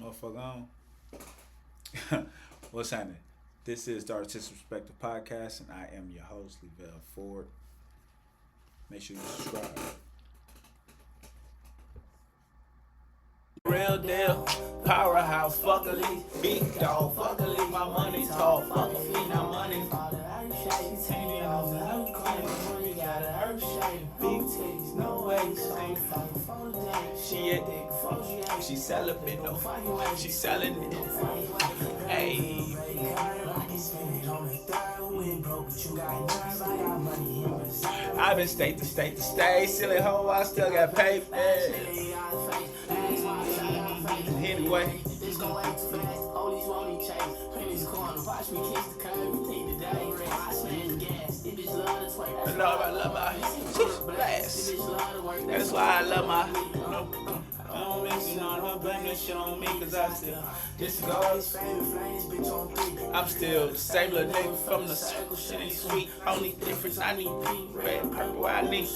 Motherfucker on. What's happening? This is the Artistic Perspective Podcast, and I am your host, Levelle Ford. Make sure you subscribe. Real deal, powerhouse, fuck a leaf, big dog, fuck a leaf, my money tall, fuck a leaf, now money. Big titties, no way, she celibate though, she selling it. Hey, I've been state to state to state, silly hoe, I still got paper. Anyway. I love my blast. That's why I love my. I don't mention on her, blame that shit on me, cause I still disregard. I'm still the same little nigga from the circle, shit ain't sweet. Only difference, I need pink, red, purple, I need.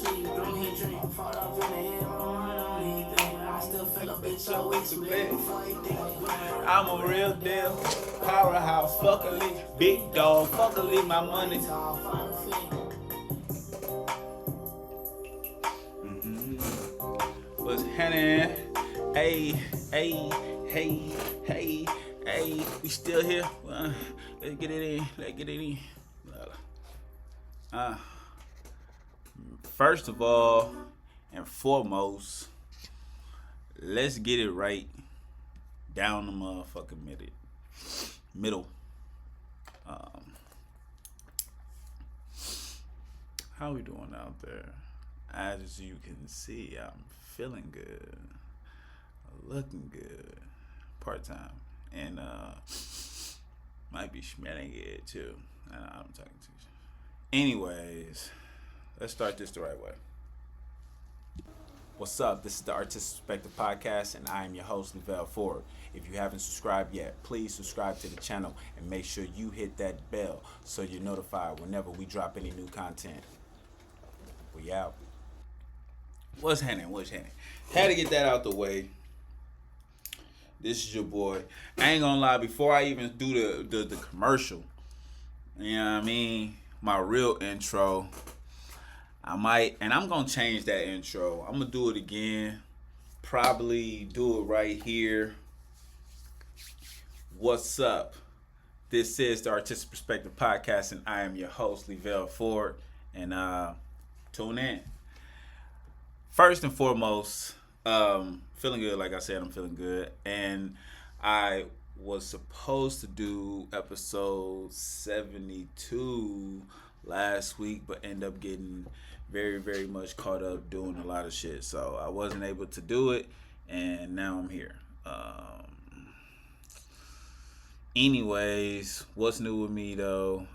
I'm a real deal, powerhouse, fuck a leaf, big dog, fuck a leaf, my money. What's happening? Hey, we still here? Let's get it in, First of all and foremost, let's get it right down the motherfucking middle. How we doing out there? As you can see, I'm feeling good, looking good, part-time, and might be smelling good too. I'm talking to you. Anyways, let's start this the right way. What's up? This is the Artistic Perspective Podcast, and I am your host, Levelle Ford. If you haven't subscribed yet, please subscribe to the channel and make sure you hit that bell so you're notified whenever we drop any new content. We out. What's happening? Had to get that out the way. This is your boy. I ain't gonna lie, before I even do the commercial, you know what I mean? My real intro, I'm gonna change that intro. I'm gonna do it again. Probably do it right here. What's up? This is the Artistic Perspective Podcast, and I am your host, Levelle Ford. And tune in. First and foremost, feeling good. Like I said, I'm feeling good. And I was supposed to do episode 72 last week, but end up getting very, very much caught up doing a lot of shit. So I wasn't able to do it, and now I'm here. Anyways, what's new with me though?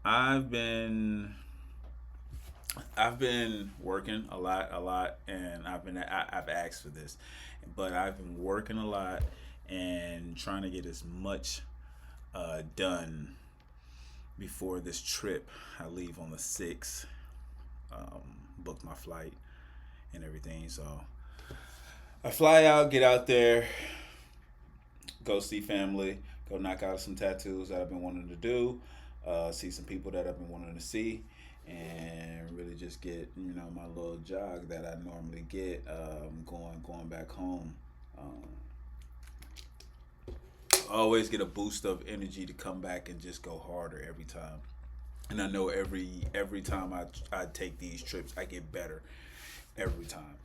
I've been working a lot, and I've asked for this, but I've been working a lot and trying to get as much done before this trip. I leave on the 6th. Booked my flight and everything, so I fly out, get out there, go see family, go knock out some tattoos that I've been wanting to do. See some people that I've been wanting to see, and really just get my little jog that I normally get going back home. Always get a boost of energy to come back and just go harder every time. And I know every time I take these trips, I get better every time.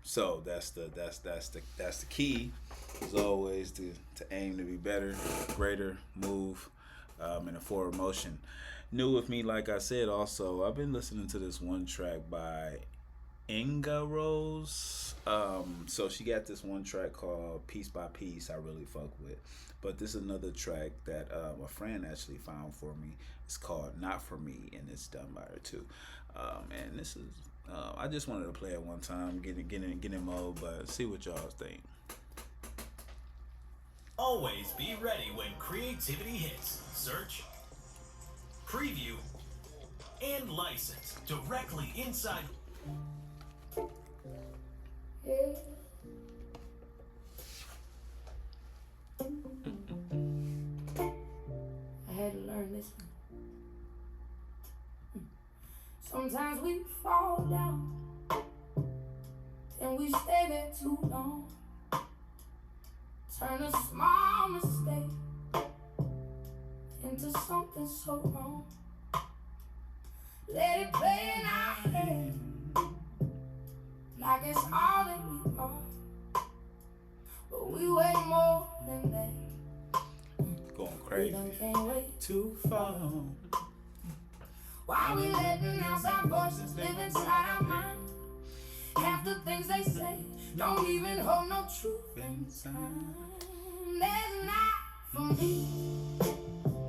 So that's the key. Is always to aim to be better, greater, move. In a forward motion. New with me, like I said, also, I've been listening to this one track by Inga Rose. So she got this one track called Piece by Piece I really fuck with. But this is another track that a friend actually found for me. It's called Not For Me, and it's done by her too. And this is, I just wanted to play it one time, get in mode, but see what y'all think. Always be ready when creativity hits. Search, preview, and licensed directly inside. Yeah. I had to learn this one. Sometimes we fall down and we stay there too long. Turn a small mistake into something so wrong. Let it play in our head like it's all that we are. But we way more than that. Going crazy. We done can't wait Too far. Why we letting outside voices live inside our mind? Half the things they say don't even hold no truth inside. There's not for me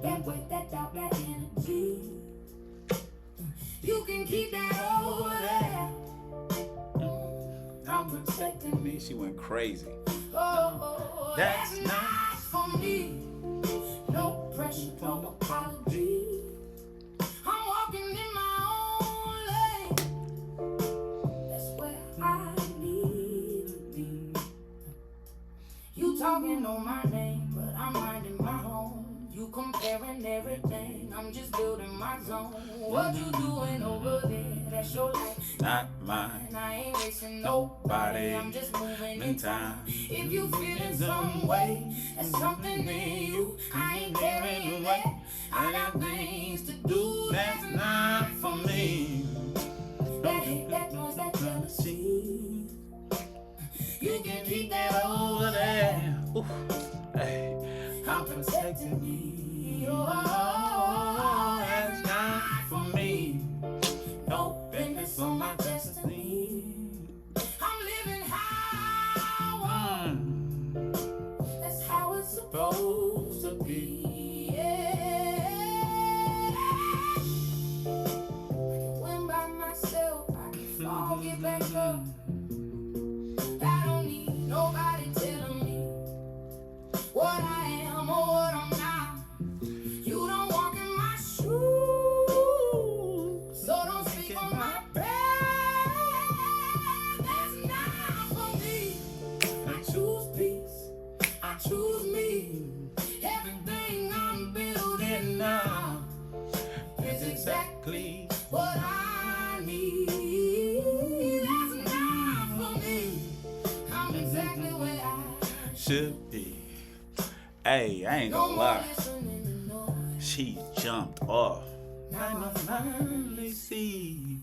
that weight, that doubt, that energy. You can keep that over there. I'm protecting me. She went crazy. Oh, that's not for me. No pressure, no apology. I'm walking in my own lane. That's where I need to be. You talking on my name, but I'm minding my own. You comparing everything, I'm just building my zone. What you doing over there? That's your life, Not mine. and I ain't racing nobody. I'm just moving in time. If you feel in some way, there's something in you. I ain't carrying that. I got things to do. That's not for me. That hate, that noise, that jealousy. You can keep that over there. Ooh. Hey, I'm protecting me. Oh, that's not for me. No business on my destiny. I'm living how I want. That's how it's supposed to be. Yeah. I can win by myself. I can fall, get back up. I don't need nobody telling me what I am or what I'm not. You don't walk in my shoes, so don't speak on my back. That's not for me. I choose peace, I choose me. Everything I'm building now is exactly what I need. That's not for me. I'm exactly where I should be. Hey, I ain't no gonna more lie. listening to noise. She jumped off. Now I'm Finally see.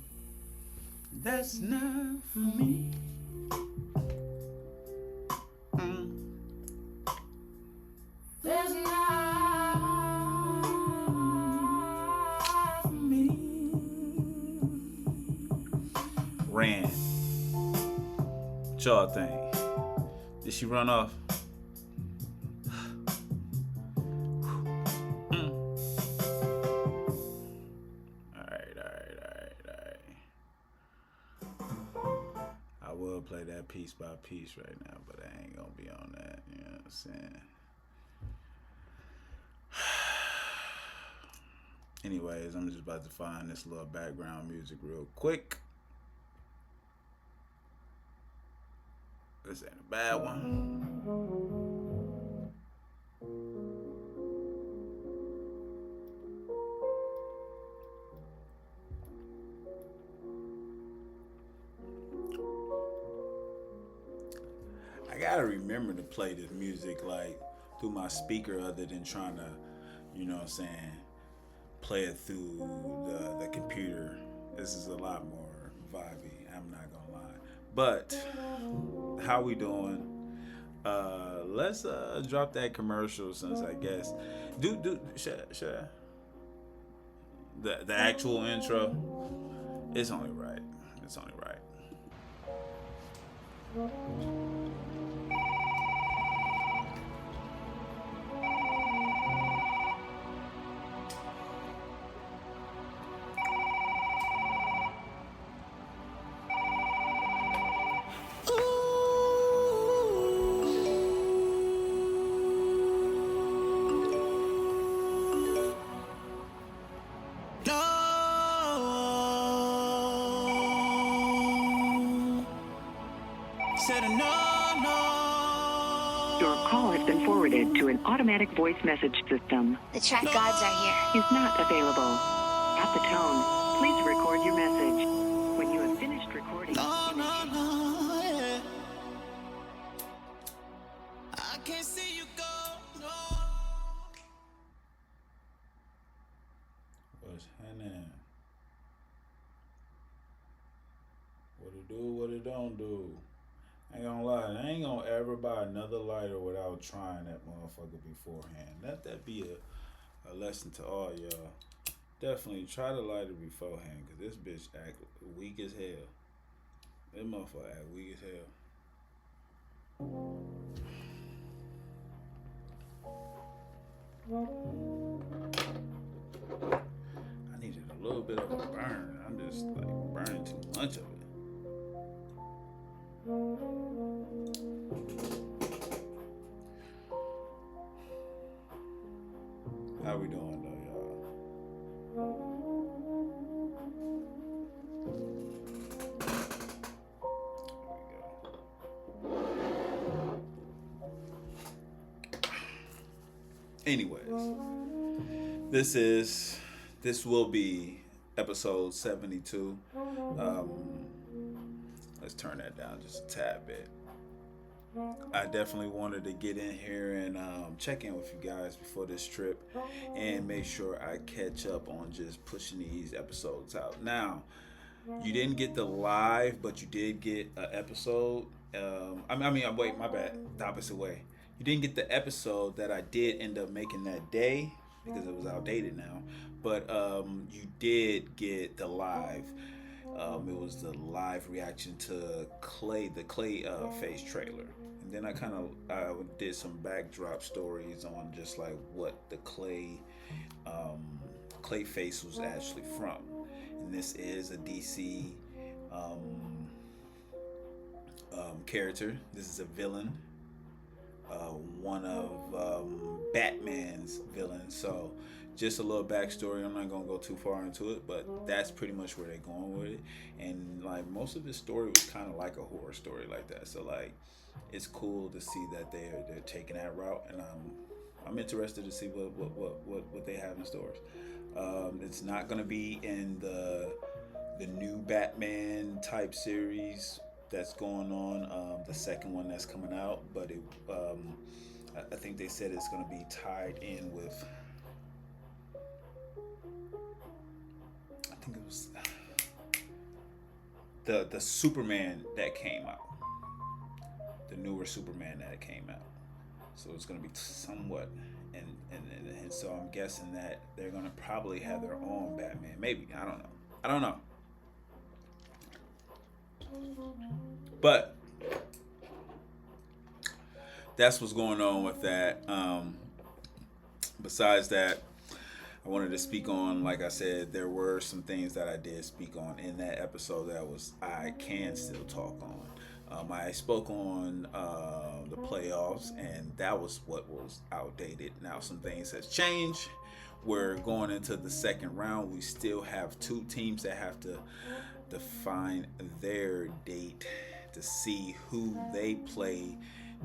That's not for me. There's not for me. Ran. What y'all think? Did she run off? I will play that piece by piece right now, but I ain't gonna be on that. You know what I'm saying? Anyways, I'm just about to find this little background music real quick. This ain't a bad one. I gotta remember to play this music like through my speaker other than trying to, you know what I'm saying, play it through the computer. This is a lot more vibey, I'm not gonna lie. But how we doing? Let's drop that commercial since I guess should I? The actual intro, it's only right. It's only right. said no, no. Your call has been forwarded to an automatic voice message system. The track gods are here. Is not available. At the tone, please record your message. When you have finished recording, No, you may no, no, yeah. I can't see you go, no. What's happening? What it do, what it don't do. I ain't gonna lie, I ain't gonna ever buy another lighter without trying that motherfucker beforehand. Let that be a lesson to all y'all. Definitely try the lighter beforehand, cause this bitch act weak as hell. This motherfucker act weak as hell. I needed a little bit of a burn. I'm just like burning too much of it. How we doing though, y'all? There we go. Anyways, this will be episode 72. Let's turn that down just a tad bit. I definitely wanted to get in here and check in with you guys before this trip and make sure I catch up on just pushing these episodes out. Now, you didn't get the live, but you did get an episode. Wait, my bad. The opposite way. You didn't get the episode that I did end up making that day because it was outdated now. But you did get the live. It was the live reaction to the Clay Face trailer. And then I kind of did some backdrop stories on just like what the Clay Face was actually from. And this is a DC character. This is a villain. One of Batman's villains. So just a little backstory. I'm not gonna go too far into it, but that's pretty much where they're going with it. And like most of the story was kind of like a horror story like that. So like it's cool to see that they're taking that route, and I'm interested to see what they have in stores. It's not gonna be in the new Batman type series that's going on, the second one that's coming out, but I think they said it's gonna be tied in with. I think it was the Superman that came out, the newer Superman that came out. So it's gonna be somewhat, and so I'm guessing that they're gonna probably have their own Batman. Maybe I don't know. But that's what's going on with that. Besides that, I wanted to speak on, like I said, there were some things that I did speak on in that episode that I can still talk on. I spoke on the playoffs, and that was what was outdated. Now some things has changed. We're going into the second round. We still have two teams that have to define their date to see who they play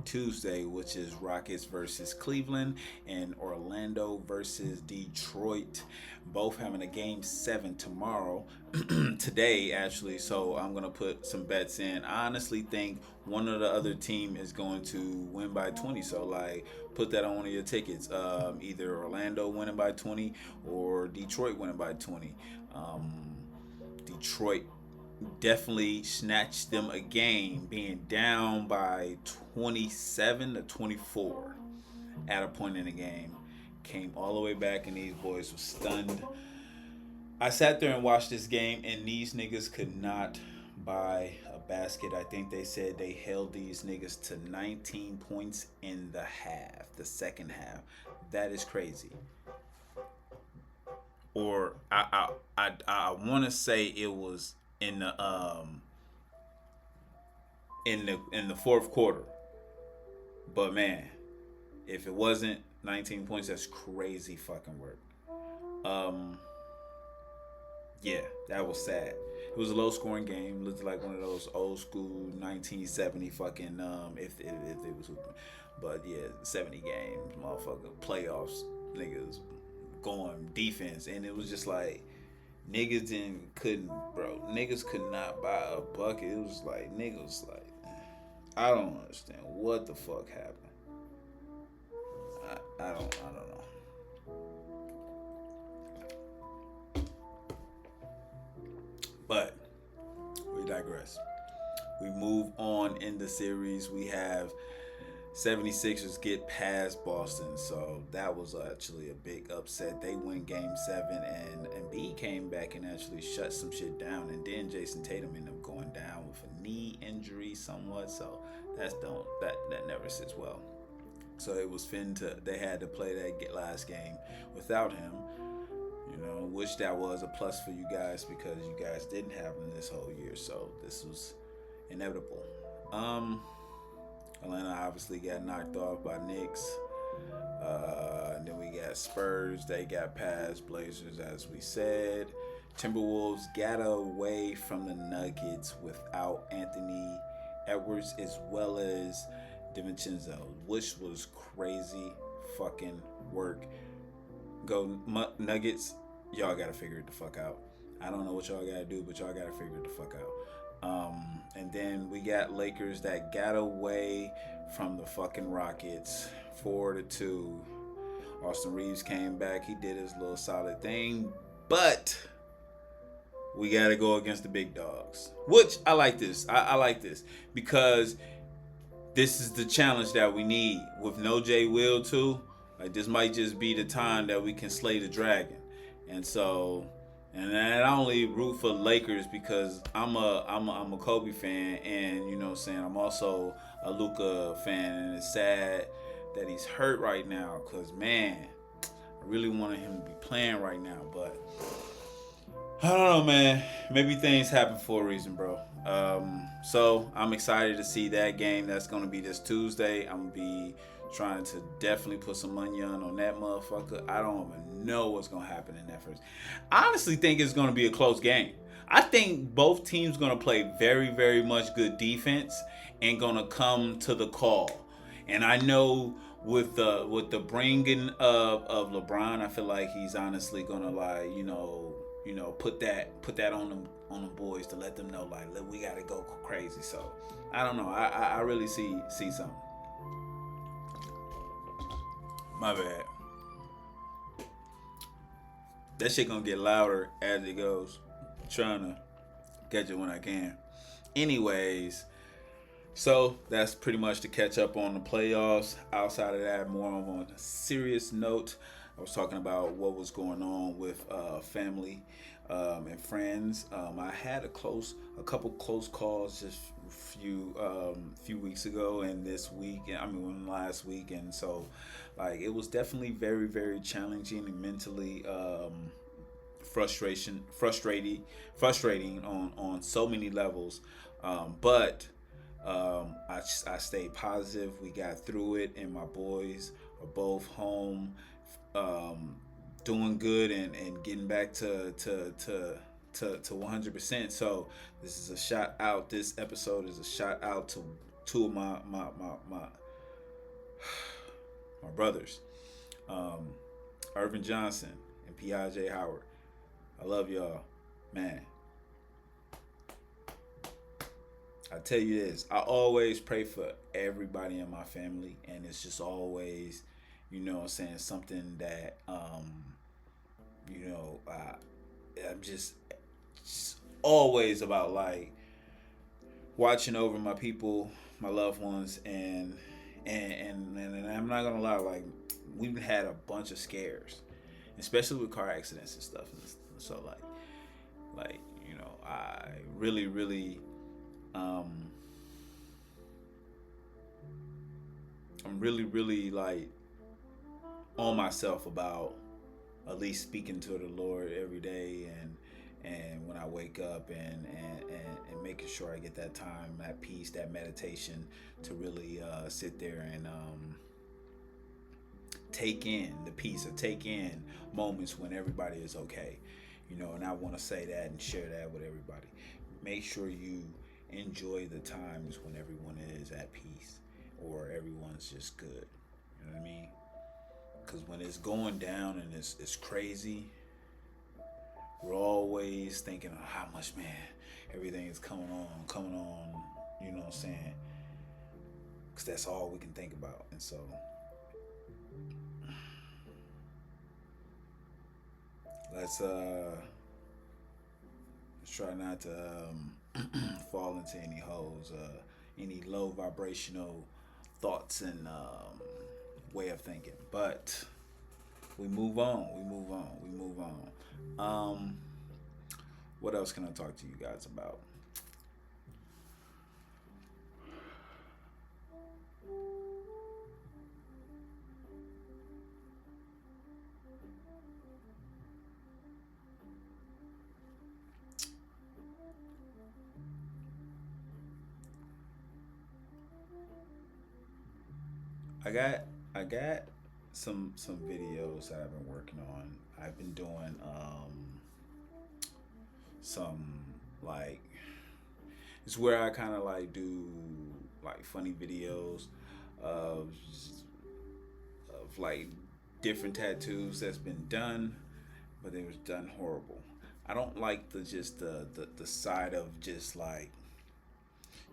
Tuesday, which is Rockets versus Cleveland and Orlando versus Detroit, both having a game 7 tomorrow today actually. So I'm gonna put some bets in. I honestly think one of the other team is going to win by 20, so like put that on one of your tickets, either Orlando winning by 20 or Detroit winning by 20. Detroit definitely snatched them a game, being down by 27-24 at a point in the game. Came all the way back, and these boys were stunned. I sat there and watched this game, and these niggas could not buy a basket. I think they said they held these niggas to 19 points in the second half. That is crazy. Or I want to say it was in the fourth quarter. But man, if it wasn't 19 points, that's crazy fucking work. yeah, that was sad. It was a low scoring game. Looked like one of those old school 1970 fucking if it was hooping. But yeah, 70 games, motherfucker, playoffs, niggas going defense, and it was just like niggas niggas could not buy a bucket. It was like niggas like I don't understand what the fuck happened. I don't know. But we digress. We move on in the series. We have 76ers get past Boston, so that was actually a big upset. They win game 7, and Embiid came back and actually shut some shit down, and then Jason Tatum ended up going down with a knee injury somewhat, so that never sits well. So it was they had to play that last game without him. You know, which that was a plus for you guys because you guys didn't have him this whole year, so this was inevitable. Atlanta obviously got knocked off by Knicks. And then we got Spurs. They got past Blazers, as we said. Timberwolves got away from the Nuggets without Anthony Edwards as well as DiVincenzo, which was crazy fucking work. Go Nuggets. Y'all gotta figure it the fuck out. I don't know what y'all gotta do, but y'all gotta figure it the fuck out. And then we got Lakers that got away from the fucking Rockets 4-2. Austin Reeves came back. He did his little solid thing, but we got to go against the big dogs, which I like this. I like this because this is the challenge that we need with no Jay Will too. Like this might just be the time that we can slay the dragon. And so, and I only root for Lakers because I'm a Kobe fan, and you know what I'm saying, I'm also a Luka fan, and it's sad that he's hurt right now because man, I really wanted him to be playing right now, but I don't know, man. Maybe things happen for a reason, bro. So I'm excited to see that game. That's gonna be this Tuesday. I'm gonna be trying to definitely put some money on that motherfucker. I don't even know what's gonna happen in that first. I honestly think it's gonna be a close game. I think both teams gonna play very, very much good defense and gonna come to the call. And I know with the bringing of LeBron, I feel like he's honestly gonna like put that on them boys to let them know like we gotta go crazy. So I don't know. I really see something. My bad. That shit gonna get louder as it goes. I'm trying to catch it when I can. Anyways, so that's pretty much to catch up on the playoffs. Outside of that, more on a serious note, I was talking about what was going on with family and friends. I had a couple close calls just few weeks ago and this week. Last week, and so like it was definitely very, very challenging and mentally frustrating on so many levels. But I stayed positive. We got through it, and my boys are both home, doing good and getting back to 100%. So this is a shout out. This episode is a shout out to two of my brothers, Irvin Johnson and P.I.J. Howard. I love y'all, man. I tell you this, I always pray for everybody in my family, and it's just always, you know what I'm saying, something that, I'm just always about like watching over my people, my loved ones, and I'm not gonna lie, like we've had a bunch of scares, especially with car accidents and stuff. And so like I really I'm really like on myself about at least speaking to the Lord every day and when I wake up and making sure I get that time, that peace, that meditation to really sit there and take in the peace or take in moments when everybody is okay. You know, and I want to say that and share that with everybody. Make sure you enjoy the times when everyone is at peace or everyone's just good. You know what I mean? Because when it's going down and it's crazy, we're always thinking of how much, man, everything is coming on, you know what I'm saying? Because that's all we can think about. And so, let's try not to fall into any holes, any low vibrational thoughts and way of thinking. But we move on. What else can I talk to you guys about? I got some videos that I've been working on. I've been doing some, like, it's where I kind of like do like funny videos of like different tattoos that's been done, but it was done horrible. I don't like the side of just like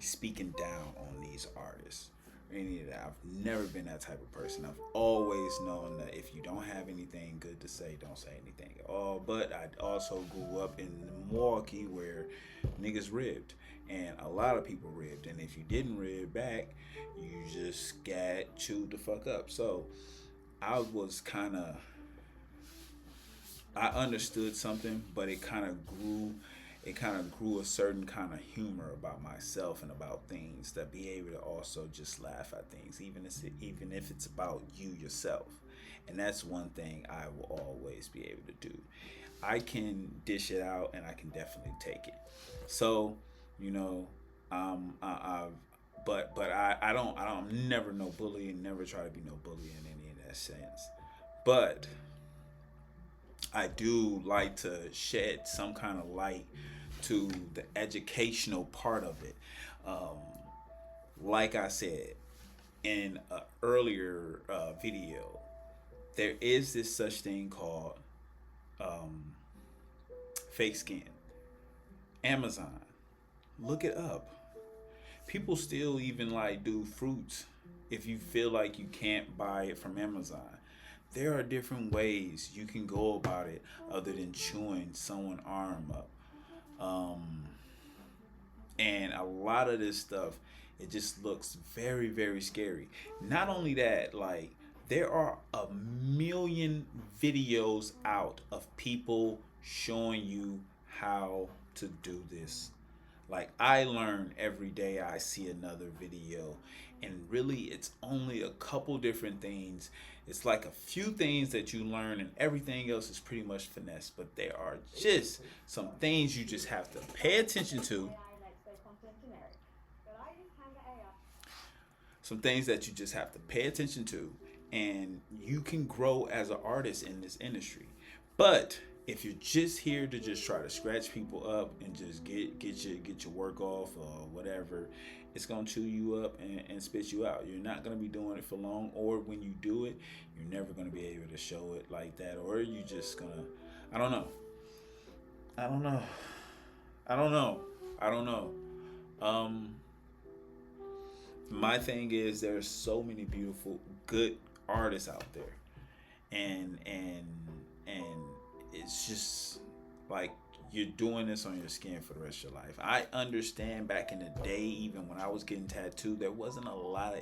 speaking down on these artists or any of that. I've never been that type of person. I've always known that if you don't have anything good to say, don't say anything at all. But I also grew up in Milwaukee where niggas ribbed, and a lot of people ribbed, and if you didn't rib back, you just got chewed the fuck up. So I was kind of, I understood something, but it kind of grew a certain kind of humor about myself and about things, that be able to also just laugh at things, even if it's about you yourself. And that's one thing I will always be able to do. I can dish it out, and I can definitely take it. So, you know, but I don't, I'm never no bully, and never try to be no bully in any of that sense. But I do like to shed some kind of light to the educational part of it. Like I said in an earlier video, there is this such thing called fake skin. Amazon, look it up. People still even like do fruits if you feel like you can't buy it from Amazon. There are different ways you can go about it other than chewing someone's arm up. And a lot of this stuff, it just looks very, very scary. Not only that, like, there are a million videos out of people showing you how to do this. Like, I learn every day I see another video, and really it's only a couple different things. It's like a few things that you learn, and everything else is pretty much finesse. But there are just some things you just have to pay attention to. Some things that you just have to pay attention to, and you can grow as an artist in this industry. But if you're just here to just try to scratch people up and just get your work off or whatever, it's gonna chew you up and spit you out. You're not gonna be doing it for long, or when you do it, you're never gonna be able to show it like that, or you just gonna, I don't know. My thing is, there's so many beautiful, good artists out there, and it's just like you're doing this on your skin for the rest of your life. I understand back in the day, even when I was getting tattooed, there wasn't a lot of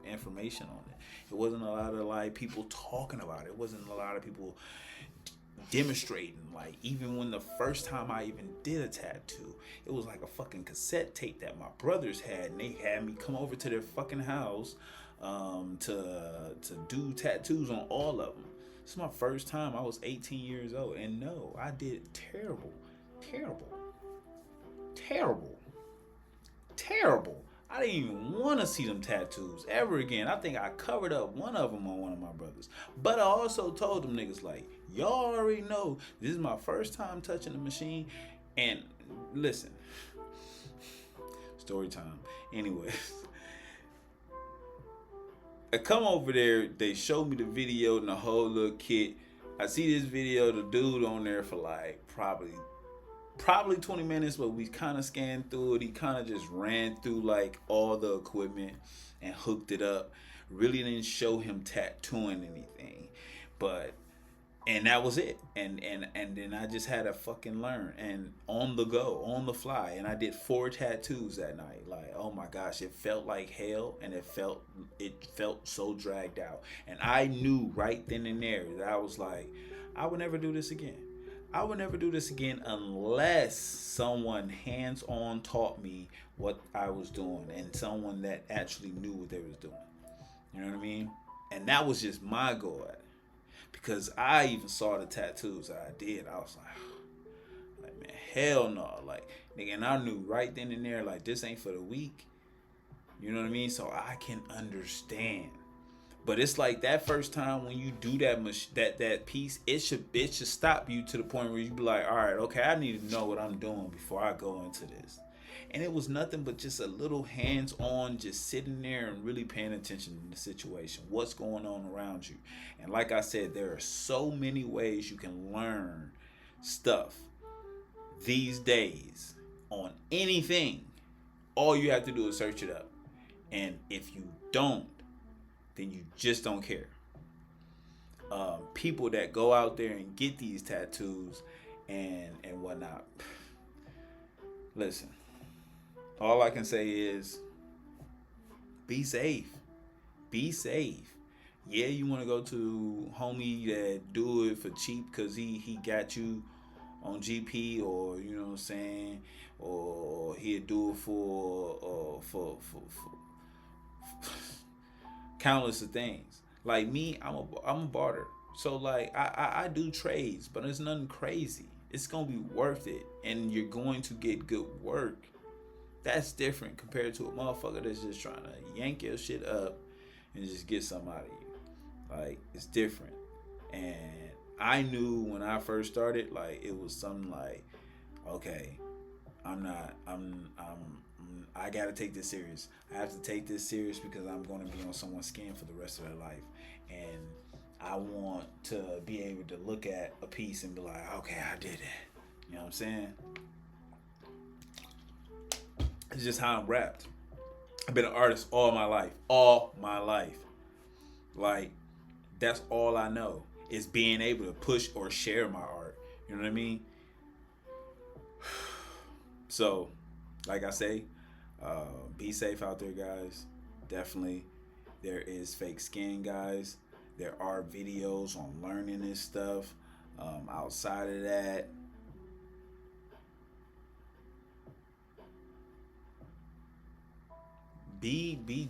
information on it. It wasn't a lot of like people talking about it. It wasn't a lot of people demonstrating. Like, even when the first time I even did a tattoo, it was like a fucking cassette tape that my brothers had, and they had me come over to their fucking house to do tattoos on all of them. This is my first time. I was 18 years old, and no, I did terrible. I didn't even want to see them tattoos ever again. I think I covered up one of them on one of my brothers. But I also told them niggas, like, Y'all already know this is my first time touching the machine. And listen, story time. Anyways, I come over there. They show me the video and the whole little kit. I see this video, the dude on there for like probably 20 minutes, but we kind of scanned through it. He kind of just ran through like all the equipment and hooked it up. Really didn't show him tattooing anything, and that was it. And then I just had to fucking learn and on the go, on the fly. And I did 4 tattoos that night. Like, oh my gosh, it felt like hell, and it felt so dragged out. And I knew right then and there that I was like, I would never do this again. I would never do this again unless someone hands-on taught me what I was doing and someone that actually knew what they was doing. You know what I mean? And that was just my goal at it. Because I even saw the tattoos that I did. I was like, man, hell no. Like, nigga, and I knew right then and there, like, this ain't for the weak. You know what I mean? So I can understand. But it's like that first time when you do that piece, it should stop you to the point where you be like, all right, okay, I need to know what I'm doing before I go into this. And it was nothing but just a little hands-on, just sitting there and really paying attention to the situation, what's going on around you. And like I said, there are so many ways you can learn stuff these days on anything. All you have to do is search it up. And if you don't, then you just don't care. People that go out there and get these tattoos and whatnot. Listen, all I can say is be safe. Be safe. Yeah, you want to go to homie that do it for cheap because he got you on GP, or you know what I'm saying, or he'll do it for countless of things. Like me, I'm a barter. So like I do trades, but it's nothing crazy. It's gonna be worth it, and you're going to get good work. That's different compared to a motherfucker that's just trying to yank your shit up and just get something out of you. Like, it's different. And I knew when I first started, like, it was something like, okay, I gotta take this serious. I have to take this serious because I'm gonna be on someone's skin for the rest of their life. And I want to be able to look at a piece and be like, okay, I did it. You know what I'm saying? It's just how I'm wrapped. I've been an artist all my life. All my life. Like, that's all I know is being able to push or share my art. You know what I mean? So, like I say, be safe out there, guys. Definitely. There is fake skin, guys. There are videos on learning this stuff. Outside of that,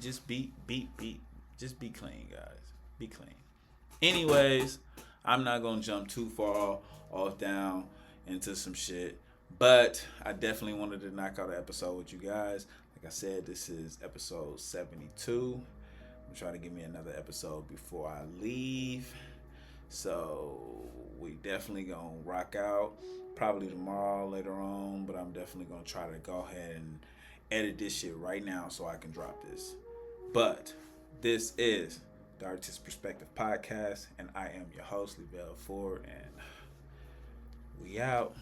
just be clean, guys. Be clean. Anyways, I'm not gonna jump too far off down into some shit, but I definitely wanted to knock out an episode with you guys. Like I said, this is episode 72. I'm trying to give me another episode before I leave, so we definitely gonna rock out probably tomorrow later on, but I'm definitely gonna try to go ahead and edit this shit right now so I can drop this. But this is the Artist Perspective Podcast, and I am your host, Lavelle Ford, and we out.